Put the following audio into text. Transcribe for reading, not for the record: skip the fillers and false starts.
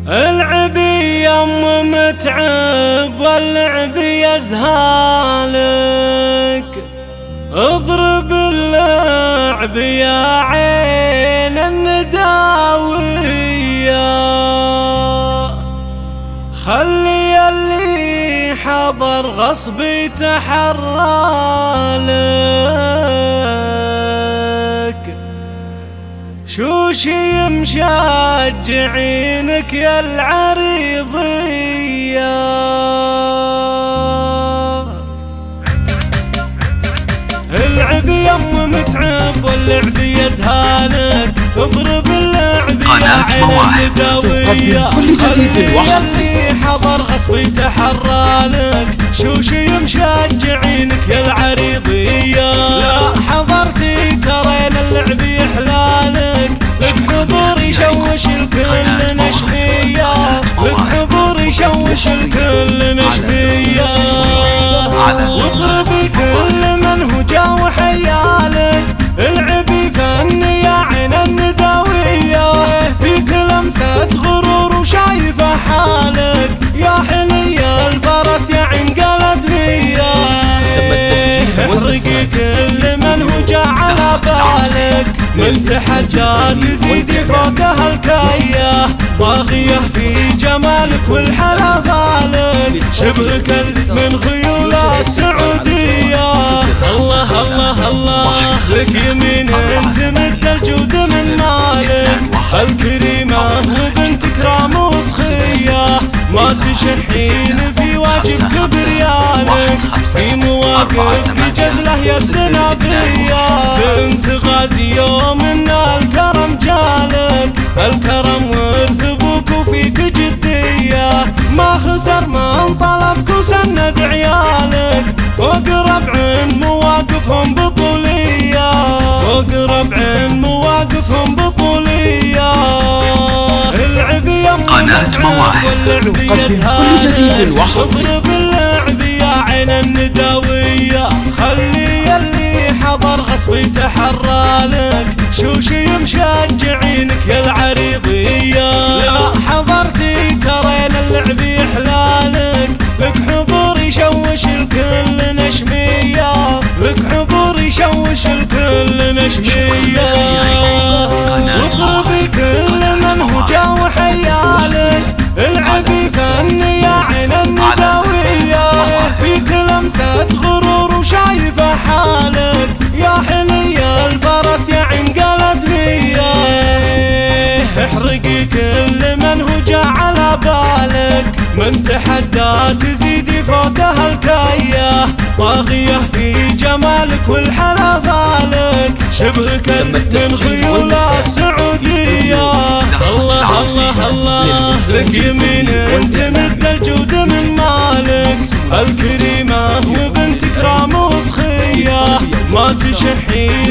العبي يم متعب واللعب يزهالك، اضرب اللعب يا عين النداوية، خلي اللي حضر غصب يتحرالك، شوشي مشجعينك يا العريضية. العب يم متعب واللعب يزهالك، اضرب اللعب يا عين النداوية، كل جديد اللي حضر غصب يتحرالك، شوشي مشجعينك يا العريضية. لا حضرتي ترين اللعب يحلالك، لك حضور يشوش الكل نشبية، لك حضور يشوش الكل نشبية، واضربي كل من هو جا وحيالك، العبي فن يا عين النداوية، فيك لمسة غرور وشايفة حالك، يا حلي الفرس يا عين قلد بيا، احرقي كل من هو جا على بالك، من تحجات تزيدي فوقها الكاية، طاغية في جمالك والحلا فالك، شبهك من خيول السعودية. الله الله الله لك يمين تمد الجود من مالك، الكريمة وبنت كرام وسخية، ما تشحين في واجب كبريالك، في مواقف بجزله يا السنافية، بنت غازي يوم ان الكرم جالك، الكرم ورث ابوك وفيك جدية، ما خسر من طلبك وسند عيالك، فوق ربع مواقفهم بطولية، فوق ربع مواقفهم بطولية. العب يم قناة مواهب تقدم كل جديد وحصري، اضرب اللعب يا عين النداوية، خلي اللي حضر غصب يتحرالك، شوشي مشجعينك يا العريضية. لا حضرتي ترين اللعب يحلالك، لك حضور يشوش الكل نشمية، لك حضور يشوش الكل نشمية، واضربي كل من هو جا وحيالك، العبي فن يا عين النداوية، فيك لمسة غرور وشايفة حالك، يا حلي الفرس يا عين قلد بيا، احرقي كل من هو جا على بالك، من تحدى تزيدي فوقها الكاية، طاغية في جمالك والحلا فالك، شبهك من خيول السعودية. الله الله الله لك يمين تمد الجود من مالك، الكريمة وبنت كرام وسخية، ما تشحين